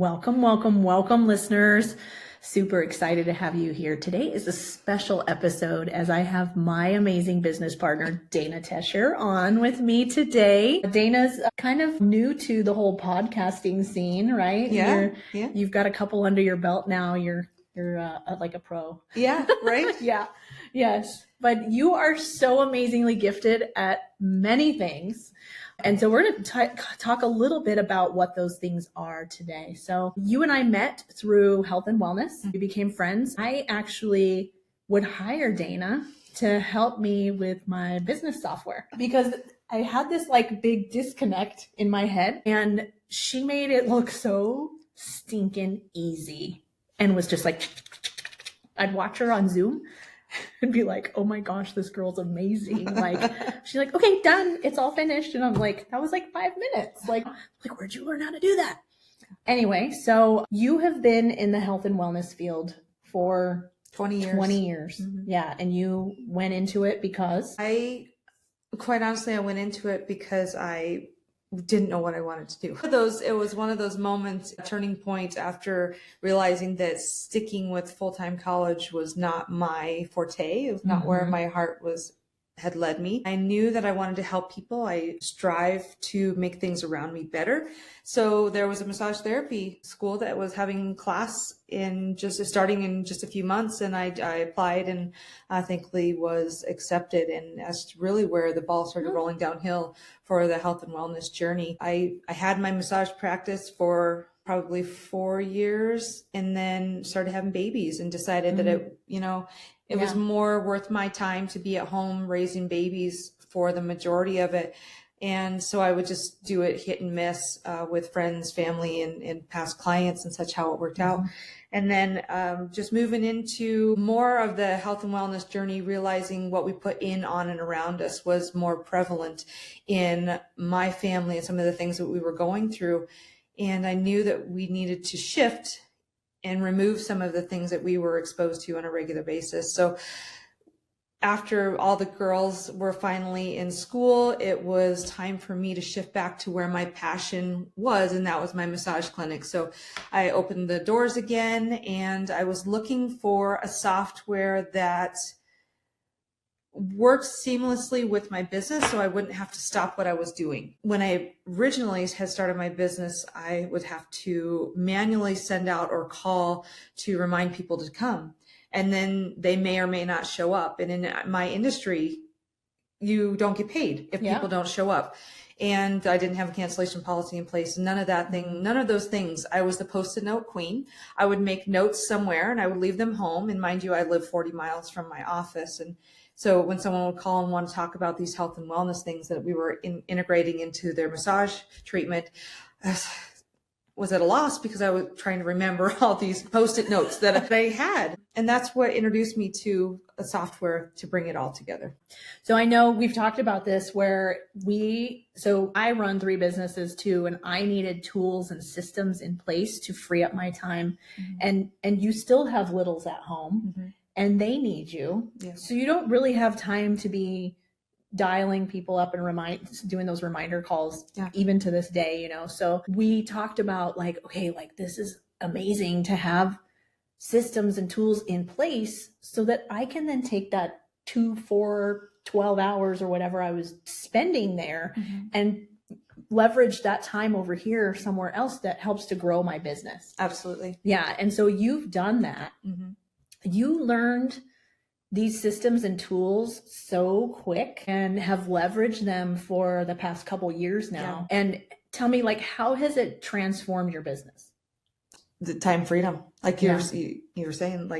Welcome, welcome, welcome, listeners. Super excited to have you here. Today is a special episode as I have my amazing business partner, Dena Tescher, on with me today. Dena's kind of new to the whole podcasting scene, right? Yeah. You've got a couple under your belt now. You're like a pro. Yeah, right? Yeah. Yes. But you are so amazingly gifted at many things. And so we're going to talk a little bit about what those things are today. So you and I met through health and wellness. We became friends. I actually would hire Dena to help me with my business software because I had this like big disconnect in my head, and she made it look so stinking easy and was just like, I'd watch her on Zoom and be like, oh my gosh, this girl's amazing. Like, she's like, okay, done. It's all finished. And I'm like, that was like 5 minutes. Like, where'd you learn how to do that? Anyway, so you have been in the health and wellness field for 20 years. Mm-hmm. Yeah. And you went into it because? Quite honestly, I went into it because I didn't know what I wanted to do. It was one of those moments, a turning point after realizing that sticking with full-time college was not my forte. It was not where my heart had led me. I knew that I wanted to help people. I strive to make things around me better. So there was a massage therapy school that was having class starting in just a few months. And I applied and thankfully was accepted. And that's really where the ball started rolling downhill for the health and wellness journey. I had my massage practice for probably 4 years and then started having babies and decided that it was more worth my time to be at home raising babies for the majority of it. And so I would just do it hit and miss with friends, family, and past clients and such, how it worked out. And then just moving into more of the health and wellness journey, realizing what we put in, on, and around us was more prevalent in my family and some of the things that we were going through. And I knew that we needed to shift and remove some of the things that we were exposed to on a regular basis. So after all the girls were finally in school, it was time for me to shift back to where my passion was, and that was my massage clinic. So I opened the doors again, and I was looking for a software that worked seamlessly with my business so I wouldn't have to stop what I was doing. When I originally had started my business, I would have to manually send out or call to remind people to come. And then they may or may not show up. And in my industry, you don't get paid if people don't show up. And I didn't have a cancellation policy in place. None of those things. I was the Post-it note queen. I would make notes somewhere and I would leave them home. And mind you, I live 40 miles from my office. And so when someone would call and want to talk about these health and wellness things that we were integrating into their massage treatment, I was at a loss because I was trying to remember all these Post-it notes that I had. And that's what introduced me to a software to bring it all together. So I know we've talked about this so I run 3 businesses too, and I needed tools and systems in place to free up my time. And you still have littles at home and they need you. Yeah. So you don't really have time to be dialing people up and doing those reminder calls, even to this day, So we talked about this is amazing to have systems and tools in place so that I can then take that 2, 4, 12 hours or whatever I was spending there and leverage that time over here somewhere else that helps to grow my business. Absolutely. Yeah. And so you've done that. You learned these systems and tools so quick and have leveraged them for the past couple years now. Yeah. And tell me, how has it transformed your business? The time freedom, you were saying,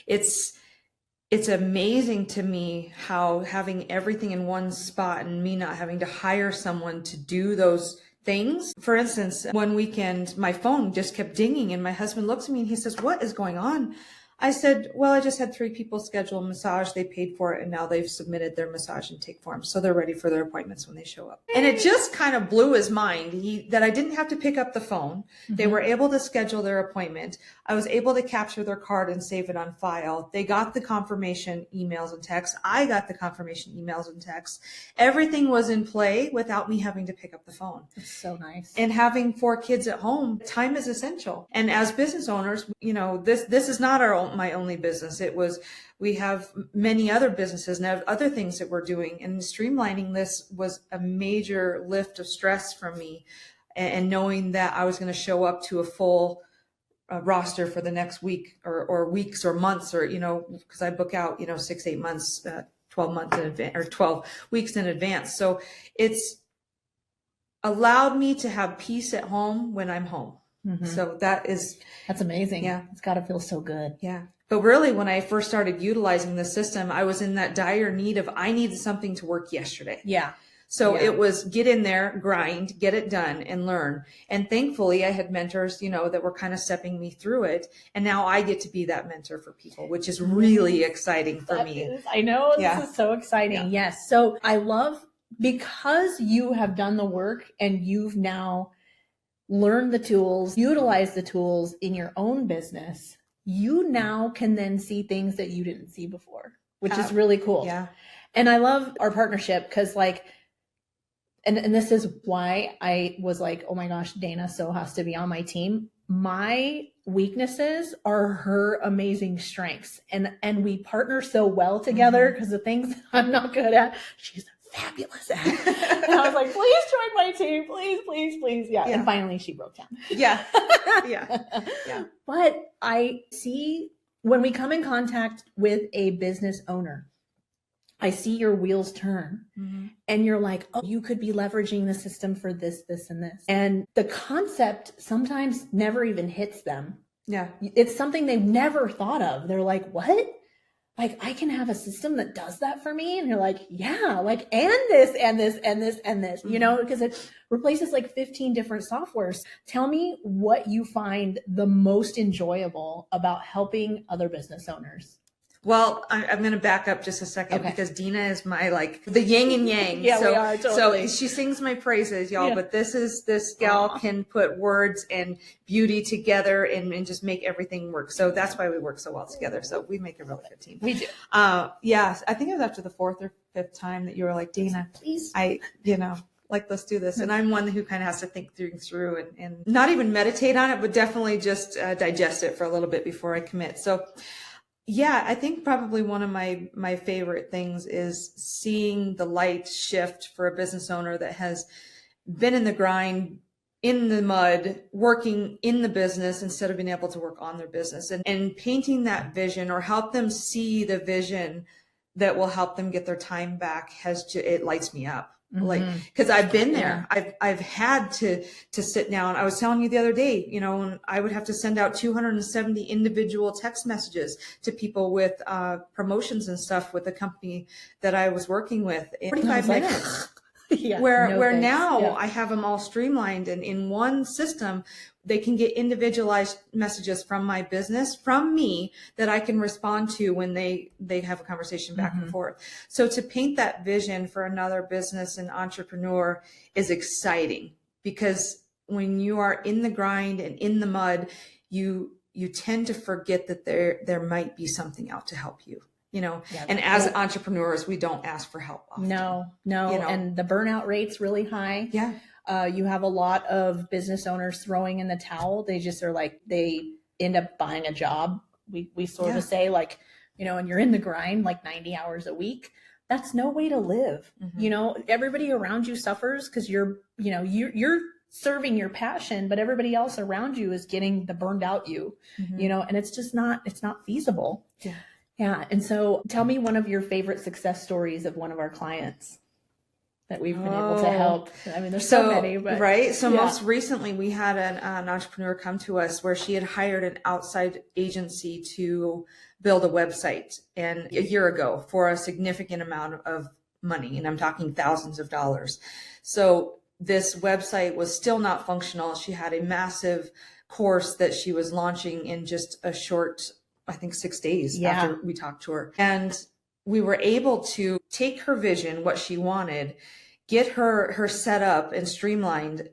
it's amazing to me how having everything in one spot and me not having to hire someone to do those things. For instance, one weekend, my phone just kept dinging and my husband looks at me and he says, "What is going on?" I said, well, I just had 3 people schedule a massage. They paid for it, and now they've submitted their massage intake forms. So they're ready for their appointments when they show up. And it just kind of blew his mind that I didn't have to pick up the phone. They were able to schedule their appointment. I was able to capture their card and save it on file. They got the confirmation emails and texts. I got the confirmation emails and texts. Everything was in play without me having to pick up the phone. That's so nice. And having 4 kids at home, time is essential. And as business owners, this is not my only business. We have many other businesses and have other things that we're doing. And streamlining this was a major lift of stress from me. And knowing that I was going to show up to a full roster for the next week or weeks or months, or, because I book out, 6, 8 months, 12 months in advance, or 12 weeks in advance. So it's allowed me to have peace at home when I'm home. So that's amazing. Yeah. It's got to feel so good. Yeah. But really, when I first started utilizing the system, I was in that dire need of, I needed something to work yesterday. Yeah. So it was get in there, grind, get it done, and learn. And thankfully, I had mentors, that were kind of stepping me through it. And now I get to be that mentor for people, which is really exciting for me. I know. This is so exciting. Yeah. Yes. So I love, because you have done the work and you've now learned the tools, utilize the tools in your own business, you now can then see things that you didn't see before, which is really cool. Yeah. And I love our partnership because and this is why I was like, oh my gosh, Dana so has to be on my team. My weaknesses are her amazing strengths. And we partner so well together because the things that I'm not good at, she's fabulous at. And I was like, please join my team. Please, please, please. Yeah. And finally she broke down. Yeah. Yeah. Yeah. But I see when we come in contact with a business owner, I see your wheels turn and you're like, oh, you could be leveraging the system for this, this, and this. And the concept sometimes never even hits them. Yeah. It's something they've never thought of. They're like, what? Like, I can have a system that does that for me? And you're like, yeah, and this, and this, and this, and this, because it replaces 15 different softwares. Tell me what you find the most enjoyable about helping other business owners. Well, I'm going to back up just a second because Dena is my the yin and yang. Yeah, we are totally. So she sings my praises, y'all. Yeah. But this gal can put words and beauty together and just make everything work. So that's why we work so well together. So we make a really good team. We do. Yeah, I think it was after the 4th or 5th time that you were like, Dena, please, let's do this. And I'm one who kind of has to think through and not even meditate on it, but definitely just digest it for a little bit before I commit. So. Yeah, I think probably one of my favorite things is seeing the light shift for a business owner that has been in the grind, in the mud, working in the business instead of being able to work on their business, and painting that vision or help them see the vision that will help them get their time back. It lights me up. Because I've been there. I've had to sit down. I was telling you the other day, and I would have to send out 270 individual text messages to people with promotions and stuff with the company that I was working with in 45 minutes. Where now I have them all streamlined, and in one system, they can get individualized messages from my business, from me, that I can respond to when they have a conversation back and forth. So to paint that vision for another business and entrepreneur is exciting, because when you are in the grind and in the mud, you tend to forget that there might be something out to help you. And as entrepreneurs, we don't ask for help often. No. And the burnout rate's really high. Yeah. You have a lot of business owners throwing in the towel. They just are they end up buying a job. We sort of say and you're in the grind 90 hours a week. That's no way to live. Everybody around you suffers because you're serving your passion, but everybody else around you is getting the burned out and it's just it's not feasible. Yeah. Yeah. And so tell me one of your favorite success stories of one of our clients that we've been able to help. I mean, there's so many, but right. So most recently we had an entrepreneur come to us where she had hired an outside agency to build a website a year ago for a significant amount of money. And I'm talking thousands of dollars. So this website was still not functional. She had a massive course that she was launching in just a short I think 6 days Yeah. after we talked to her. And we were able to take her vision, what she wanted, get her set up and streamlined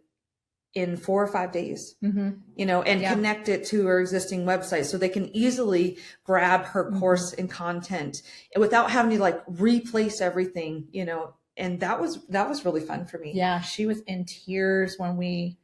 in 4 or 5 days, and connect it to her existing website so they can easily grab her course and content without having to like replace everything, and that was really fun for me. Yeah. She was in tears when we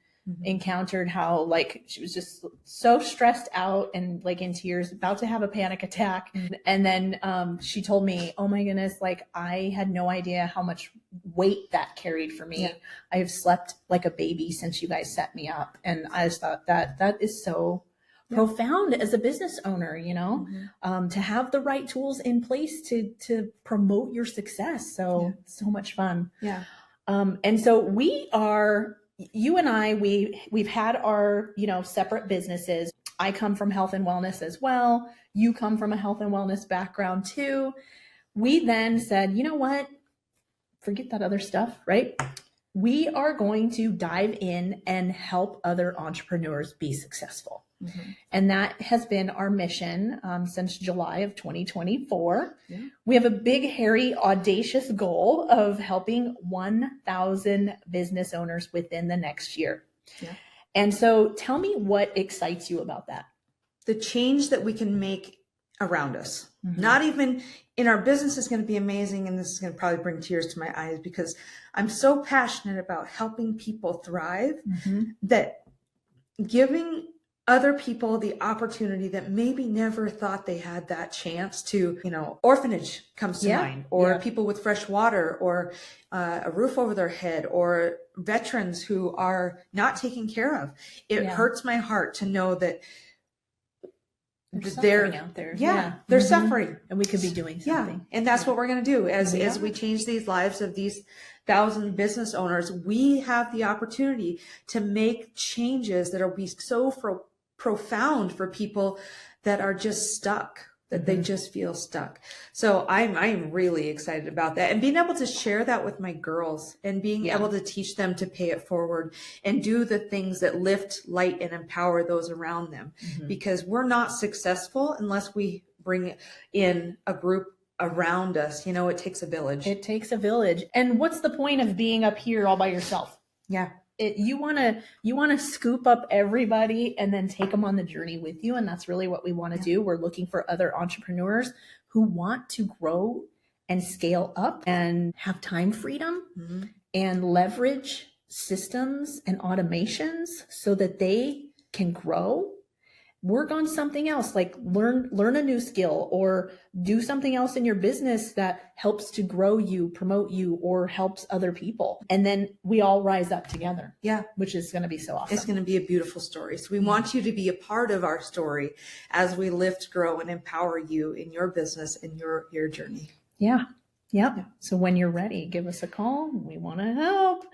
encountered how like she was just so stressed out and like in tears, about to have a panic attack. And then she told me, oh my goodness, like I had no idea how much weight that carried for me. I have slept like a baby since you guys set me up. And I just thought that is so profound as a business owner, to have the right tools in place to promote your success. So much fun. Yeah. And so you and I, we've had our, separate businesses. I come from health and wellness as well. You come from a health and wellness background too. We then said, you know what? Forget that other stuff, right? We are going to dive in and help other entrepreneurs be successful. And that has been our mission since July of 2024. We have a big, hairy, audacious goal of helping 1,000 business owners within the next year. And so tell me what excites you about that. The change that we can make around us, not even in our business, is going to be amazing. And this is going to probably bring tears to my eyes because I'm so passionate about helping people thrive that giving other people the opportunity that maybe never thought they had that chance to, orphanage comes to mind, or people with fresh water, or a roof over their head, or veterans who are not taken care of. It hurts my heart to know that they're out there. They're suffering, and we could be doing something. And that's what we're going to do as we change these lives of these 1,000 business owners. We have the opportunity to make changes that will be so profound for people that are just stuck, that they just feel stuck. So I'm really excited about that, and being able to share that with my girls and being able to teach them to pay it forward and do the things that lift, light, and empower those around them, because we're not successful unless we bring in a group around us. It takes a village. It takes a village. And what's the point of being up here all by yourself? You want to scoop up everybody and then take them on the journey with you. And that's really what we want to do. We're looking for other entrepreneurs who want to grow and scale up and have time freedom and leverage systems and automations so that they can grow, work on something else, like learn a new skill or do something else in your business that helps to grow you, promote you, or helps other people. And then we all rise up together. Which is going to be so awesome. It's going to be a beautiful story. So we want you to be a part of our story as we lift, grow, and empower you in your business and your journey. So when you're ready, give us a call. We want to help.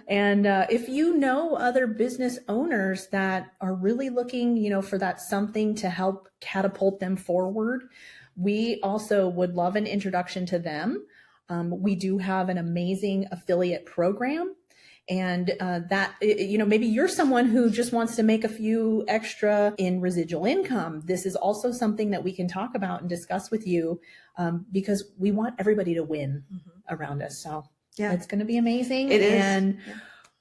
And if you know other business owners that are really looking, for that something to help catapult them forward, we also would love an introduction to them. We do have an amazing affiliate program. And that, maybe you're someone who just wants to make a few extra in residual income. This is also something that we can talk about and discuss with you because we want everybody to win around us. So it's going to be amazing. It is. And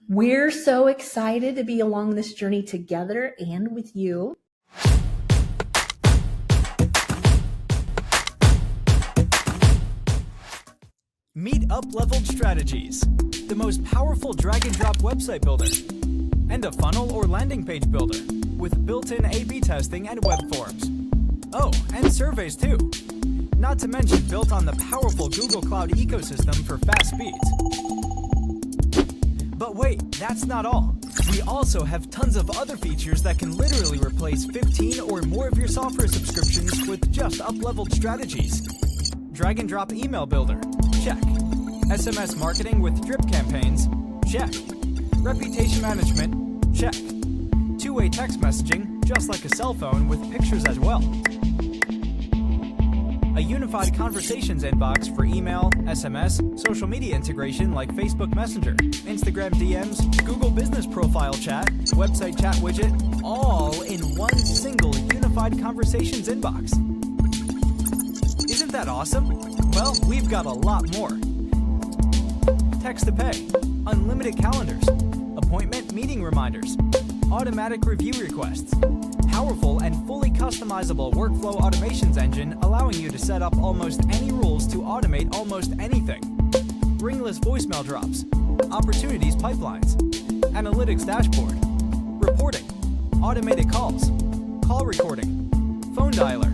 we're so excited to be along this journey together and with you. Meet Upleveled Strategies, the most powerful drag-and-drop website builder, and a funnel or landing page builder with built-in A/B testing and web forms. Oh, and surveys too. Not to mention built on the powerful Google Cloud ecosystem for fast speeds. But wait, that's not all. We also have tons of other features that can literally replace 15 or more of your software subscriptions with just Upleveled Strategies. Drag-and-drop email builder. Check. SMS marketing with drip campaigns? Check. Reputation management? Check. Two-way text messaging, just like a cell phone with pictures as well. A unified conversations inbox for email, SMS, social media integration like Facebook Messenger, Instagram DMs, Google Business Profile chat, website chat widget, all in one single unified unified conversations inbox. Isn't that awesome? Well, we've got a lot more. Text to pay, unlimited calendars, appointment meeting reminders, automatic review requests, powerful and fully customizable workflow automations engine allowing you to set up almost any rules to automate almost anything. Ringless voicemail drops, opportunities pipelines, analytics dashboard, reporting, automated calls, call recording, phone dialer,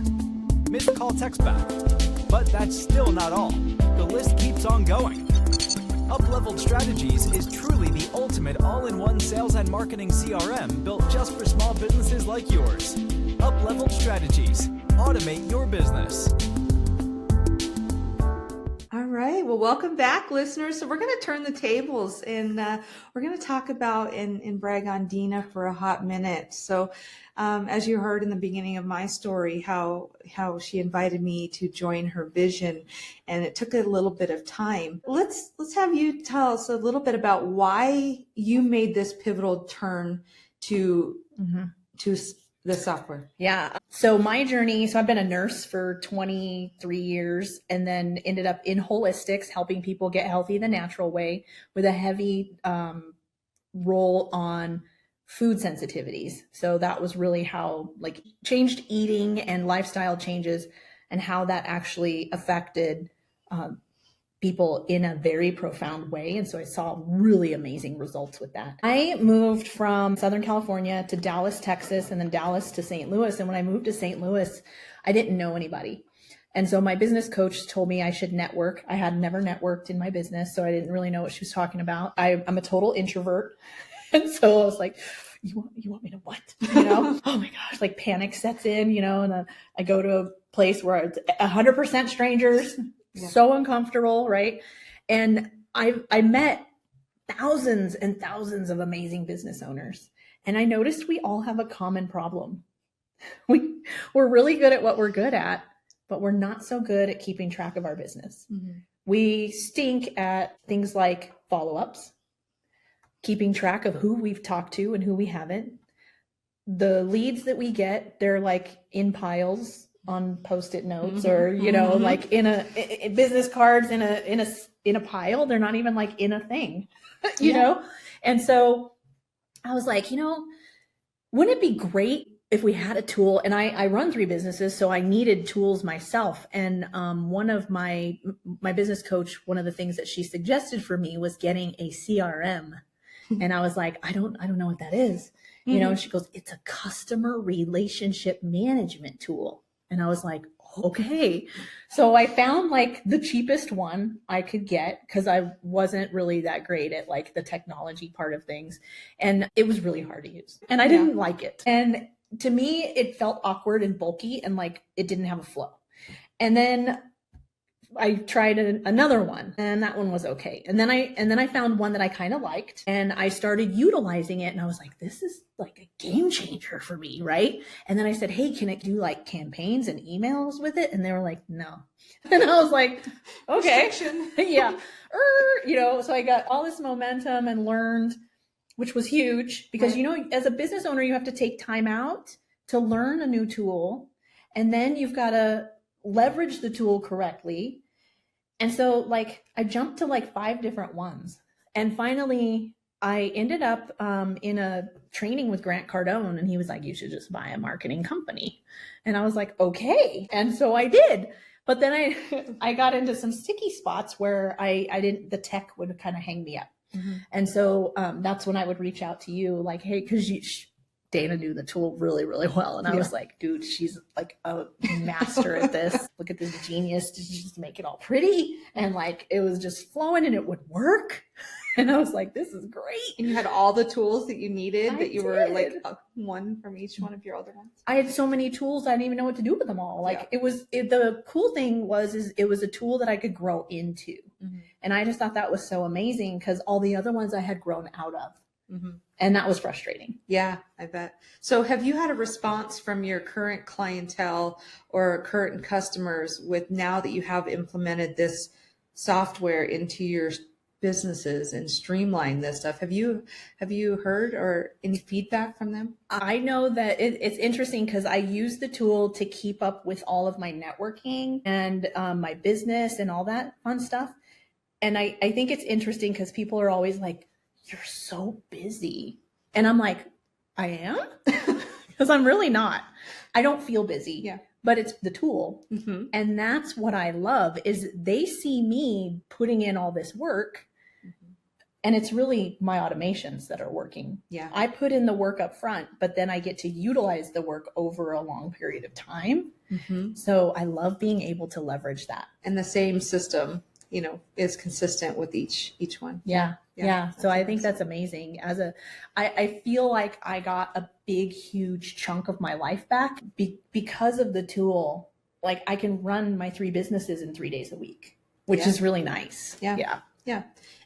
missed call text back. But that's still not all. The list keeps on going. Upleveled Strategies is truly the ultimate all-in-one sales and marketing CRM built just for small businesses like yours. Upleveled Strategies. Automate your business. All right. Well, welcome back, listeners. So we're going to turn the tables and we're going to talk about and brag on Dena for a hot minute. So as you heard in the beginning of my story, how she invited me to join her vision, and it took a little bit of time. Let's have you tell us a little bit about why you made this pivotal turn to the software. Yeah. So my journey, so I've been a nurse for 23 years and then ended up in holistics, helping people get healthy the natural way with a heavy role on food sensitivities. So that was really how changed eating and lifestyle changes and how that actually affected people in a very profound way. And so I saw really amazing results with that. I moved from Southern California to Dallas, Texas, and then Dallas to St. Louis. And when I moved to St. Louis, I didn't know anybody. And so my business coach told me I should network. I had never networked in my business, so I didn't really know what she was talking about. I'm a total introvert. And so I was like, you want me to what? Oh my gosh, panic sets in, and then I go to a place where it's 100% strangers. Yeah. So uncomfortable, right? And I met thousands and thousands of amazing business owners. And I noticed we all have a common problem. We're really good at what we're good at, but we're not so good at keeping track of our business. Mm-hmm. We stink at things like follow-ups, keeping track of who we've talked to and who we haven't. The leads that we get, they're in piles on Post-it notes, or in business cards in a pile. They're not even in a thing, you know. And so I was like, wouldn't it be great if we had a tool? And I run 3 businesses, so I needed tools myself. And one of my business coach, one of the things that she suggested for me was getting a CRM. And I was like, I don't know what that is. And she goes, it's a customer relationship management tool. And I was like, okay. So I found the cheapest one I could get because I wasn't really that great at the technology part of things. And it was really hard to use. And I didn't like it. And to me, it felt awkward and bulky and it didn't have a flow. And then I tried another one, and that one was okay. And then I found one that I kind of liked, and I started utilizing it, and I was like, this is a game changer for me, right? And then I said, hey, can it do campaigns and emails with it? And they were like, no. And I was like, okay. Yeah. So I got all this momentum and learned, which was huge because, as a business owner, you have to take time out to learn a new tool, and then you've got to leverage the tool correctly. And so I jumped to 5 different ones. And finally I ended up in a training with Grant Cardone, and he was like, you should just buy a marketing company. And I was like, okay. And so I did. But then I got into some sticky spots where the tech would kind of hang me up. Mm-hmm. And so that's when I would reach out to you hey, cause Dena knew the tool really, really well. And I was like, dude, she's a master at this. Look at this genius. Did you just make it all pretty? And it was just flowing and it would work. And I was like, this is great. And you had all the tools that you needed you were one from each one of your other ones. I had so many tools. I didn't even know what to do with them all. The cool thing is it was a tool that I could grow into. Mm-hmm. And I just thought that was so amazing because all the other ones I had grown out of. Mm-hmm. And that was frustrating. Yeah, I bet. So have you had a response from your current clientele or current customers with now that you have implemented this software into your businesses and streamline this stuff. Have you heard or any feedback from them? I know that it's interesting because I use the tool to keep up with all of my networking and my business and all that fun stuff. And I think it's interesting because people are always like, you're so busy. And I'm like, I am? Because I'm really not. I don't feel busy. Yeah. But it's the tool. Mm-hmm. And that's what I love is they see me putting in all this work. Mm-hmm. And it's really my automations that are working. Yeah. I put in the work up front, but then I get to utilize the work over a long period of time. Mm-hmm. So I love being able to leverage that. And the same system, is consistent with each one. Yeah. So I think that's amazing. I feel like I got a big, huge chunk of my life back because of the tool. Like I can run my 3 businesses in 3 days a week, which is really nice. Yeah.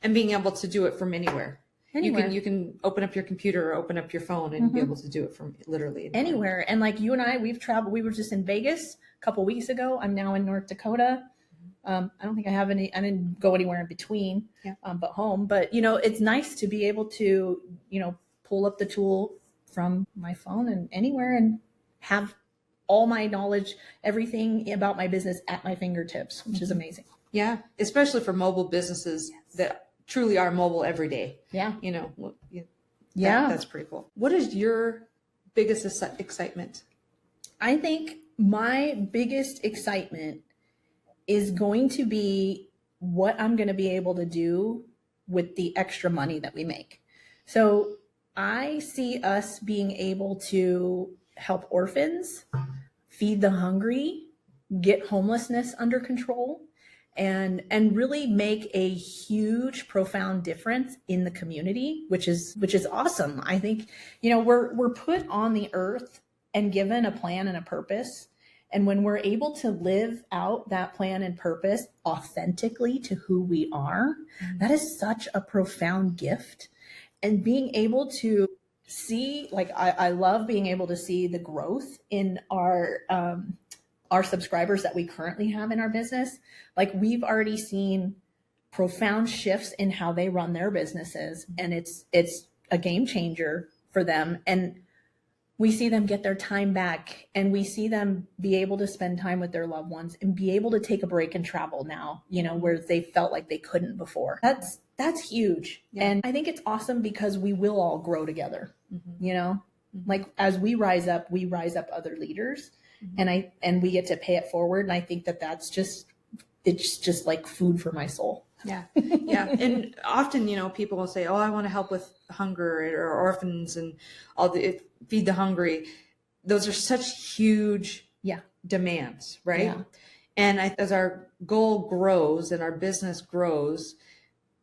And being able to do it from anywhere. Anywhere. You can open up your computer or open up your phone and be able to do it from literally anywhere. And like you and I, we've traveled. We were just in Vegas a couple weeks ago. I'm now in North Dakota. I don't think I didn't go anywhere in between, but home. But, it's nice to be able to, pull up the tool from my phone and anywhere and have all my knowledge, everything about my business at my fingertips, which is amazing. Yeah. Especially for mobile businesses that truly are mobile every day. Yeah. That's pretty cool. What is your biggest excitement? I think my biggest excitement is going to be what I'm going to be able to do with the extra money that we make. So I see us being able to help orphans, feed the hungry, get homelessness under control, and really make a huge, profound difference in the community, which is awesome. I think, we're put on the earth and given a plan and a purpose. And when we're able to live out that plan and purpose authentically to who we are, that is such a profound gift. And being able to see, like, I love being able to see the growth in our subscribers that we currently have in our business. Like we've already seen profound shifts in how they run their businesses. And it's a game changer for them. And we see them get their time back and we see them be able to spend time with their loved ones and be able to take a break and travel now, where they felt like they couldn't before. That's huge. Yeah. And I think it's awesome because we will all grow together, like as we rise up other leaders and we get to pay it forward. And I think it's just like food for my soul. Yeah. Yeah. And often, people will say, oh, I want to help with hunger or orphans and feed the hungry. Those are such huge demands, right? Yeah. And as our goal grows and our business grows,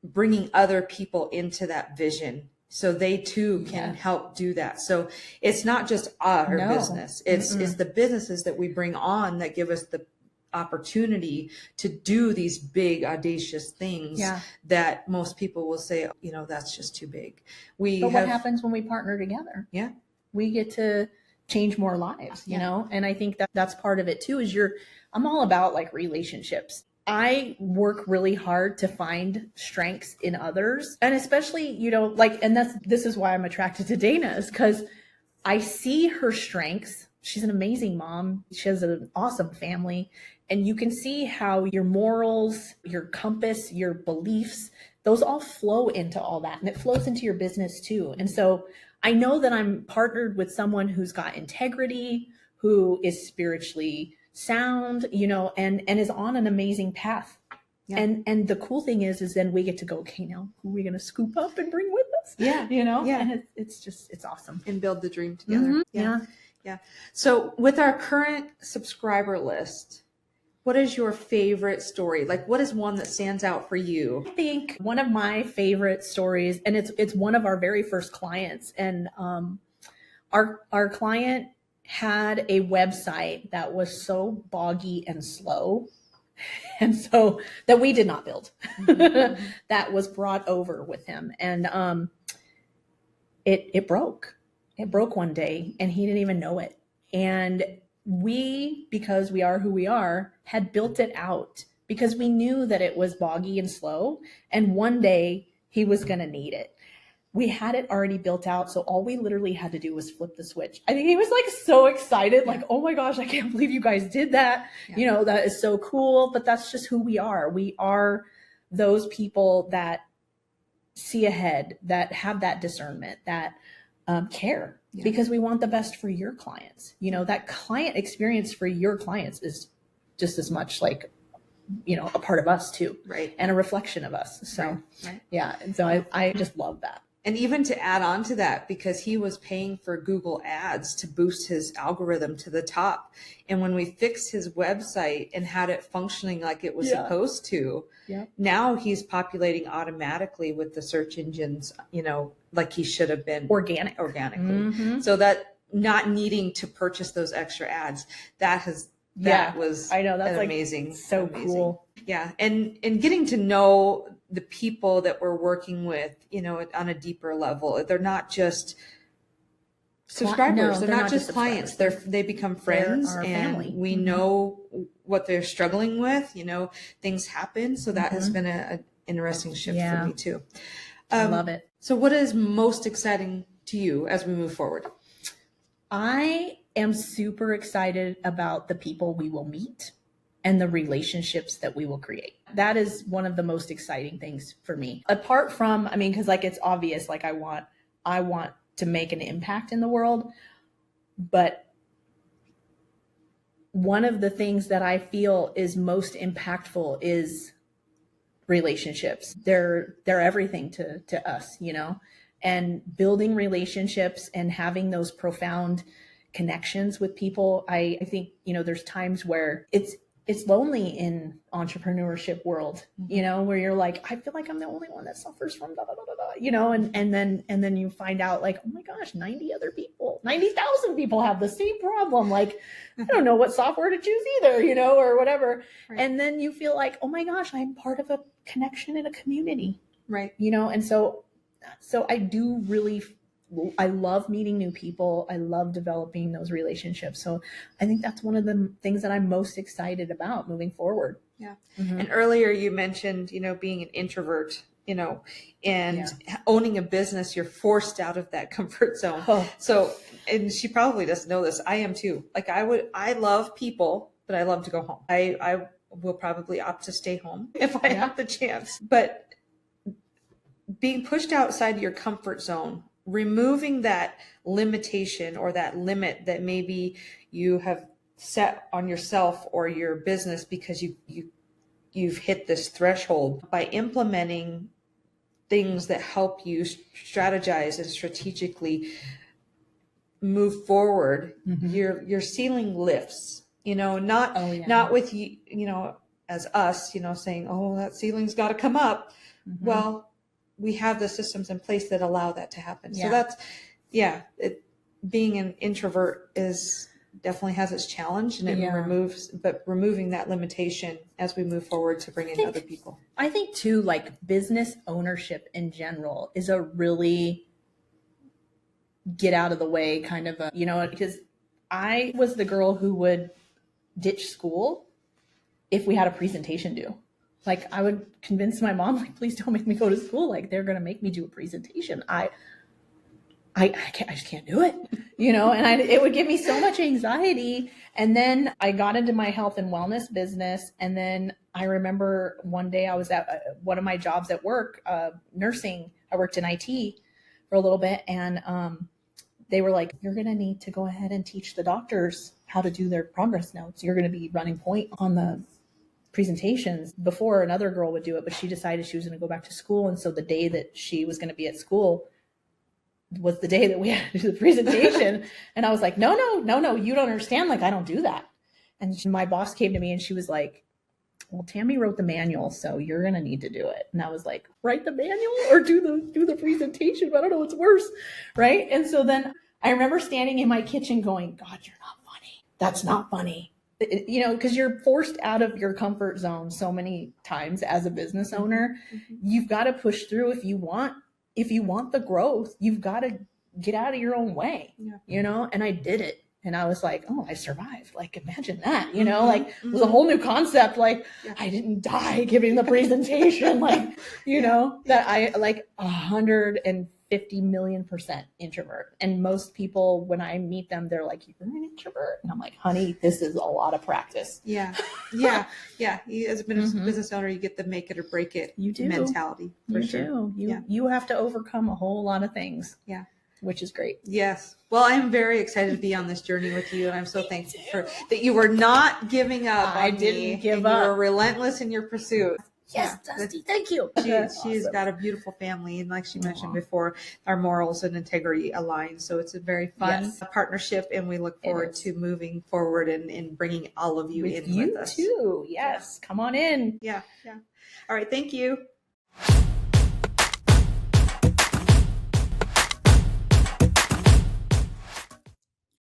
bringing other people into that vision so they too can help do that. So it's not just our business. It's the businesses that we bring on that give us the opportunity to do these big audacious things that most people will say, that's just too big. What happens when we partner together? Yeah. We get to change more lives, you know? And I think that's part of it too, is I'm all about like relationships. I work really hard to find strengths in others. And especially, this is why I'm attracted to Dena, is because I see her strengths. She's an amazing mom. She has an awesome family. And you can see how your morals, your compass, your beliefs, those all flow into all that. And it flows into your business too. And so I know that I'm partnered with someone who's got integrity, who is spiritually sound, and is on an amazing path. Yeah. And the cool thing is then we get to go, okay, now who are we going to scoop up and bring with us? Yeah. Yeah. And it's awesome. And build the dream together. Mm-hmm. Yeah. So with our current subscriber list, what is your favorite story? Like, what is one that stands out for you? I think one of my favorite stories, and it's one of our very first clients, and our client had a website that was so boggy and slow, and so that we did not build, that was brought over with him, and it broke. It broke one day, and he didn't even know it, and we, because we are who we are, had built it out because we knew that it was boggy and slow. And one day he was going to need it. We had it already built out. So all we literally had to do was flip the switch. I think he was like so excited, like, oh my gosh, I can't believe you guys did that. Yeah. You know, that is so cool. But that's just who we are. We are those people that see ahead, that have that discernment, that care, because we want the best for your clients. You know, that client experience for your clients is just as much like, you know, a part of us too. Right. And a reflection of us. So Right. yeah. And so I just love that. And even to add on to that, because he was paying for Google ads to boost his algorithm to the top. And when we fixed his website and had it functioning like it was supposed to, now he's populating automatically with the search engines, you know, like he should have been organically. Mm-hmm. So that not needing to purchase those extra ads, that was I know, that's like amazing. So amazing. Cool. Yeah. And getting to know the people that we're working with, you know, on a deeper level. They're not just subscribers. No, they're not just clients. They become friends, and family. We know what they're struggling with. You know, things happen. So that has been an interesting shift for me too. I love it. So what is most exciting to you as we move forward? I am super excited about the people we will meet and the relationships that we will create. That is one of the most exciting things for me. Apart from, I mean, because like it's obvious, like I want to make an impact in the world, but one of the things that I feel is most impactful is relationships. They're everything to us, you know, and building relationships and having those profound connections with people. I think, you know, there's times where it's lonely in entrepreneurship world, you know, where you're like, I feel like I'm the only one that suffers from da, da, da, da, da, you know, and then you find out like, oh my gosh, 90,000 people have the same problem. Like, I don't know what software to choose either, you know, or whatever. Right. And then you feel like, oh my gosh, I'm part of a connection in a community. Right. You know, and so I do really, I love meeting new people. I love developing those relationships. So I think that's one of the things that I'm most excited about moving forward. Yeah. Mm-hmm. And earlier you mentioned, you know, being an introvert, you know, and owning a business, you're forced out of that comfort zone. Oh. So, and she probably doesn't know this. I am too. Like I love people, but I love to go home. I will probably opt to stay home if I have the chance, but being pushed outside your comfort zone, removing that limitation or that limit that maybe you have set on yourself or your business because you've hit this threshold, by implementing things that help you strategize and strategically move forward, your ceiling lifts, you know, not with you know, as us, you know, saying, oh, that ceiling's got to come up. Well, we have the systems in place that allow that to happen. So that's, being an introvert definitely has its challenge, and it removing that limitation as we move forward to bring in other people. I think too, like business ownership in general is a really get out of the way kind of a, you know, because I was the girl who would ditch school if we had a presentation due. Like I would convince my mom, like, please don't make me go to school. Like they're going to make me do a presentation. I just can't do it, you know, and it would give me so much anxiety. And then I got into my health and wellness business. And then I remember one day I was at one of my jobs at work, nursing. I worked in IT for a little bit. And they were like, you're going to need to go ahead and teach the doctors how to do their progress notes. You're going to be running point on the presentations. Before, another girl would do it, but she decided she was going to go back to school. And so the day that she was going to be at school was the day that we had to do the presentation. And I was like, no, you don't understand. Like, I don't do that. And my boss came to me and she was like, well, Tammy wrote the manual, so you're going to need to do it. And I was like, write the manual or do the presentation? I don't know what's worse. Right. And so then I remember standing in my kitchen going, God, you're not funny. That's not funny. You know, because you're forced out of your comfort zone so many times as a business owner. You've got to push through if you want the growth. You've got to get out of your own way, you know, and I did it. And I was like, oh, I survived. Like, imagine that, you know, like it was a whole new concept. Like I didn't die giving the presentation, like, you know, that I like 150,000,000% introvert. And most people, when I meet them, they're like, you're an introvert. And I'm like, honey, this is a lot of practice. Yeah. As a business owner, you get the make it or break it mentality. You have to overcome a whole lot of things. Yeah. Which is great. Yes. Well, I'm very excited to be on this journey with you, and I'm so thankful for that you were not giving up. I didn't give up. You were relentless in your pursuit. Yes, Dusty, thank you. She's got a beautiful family, and like she mentioned before, our morals and integrity align. So it's a very fun partnership, and we look forward to moving forward and bringing all of you in with us. You too. Yes. Come on in. Yeah. All right. Thank you.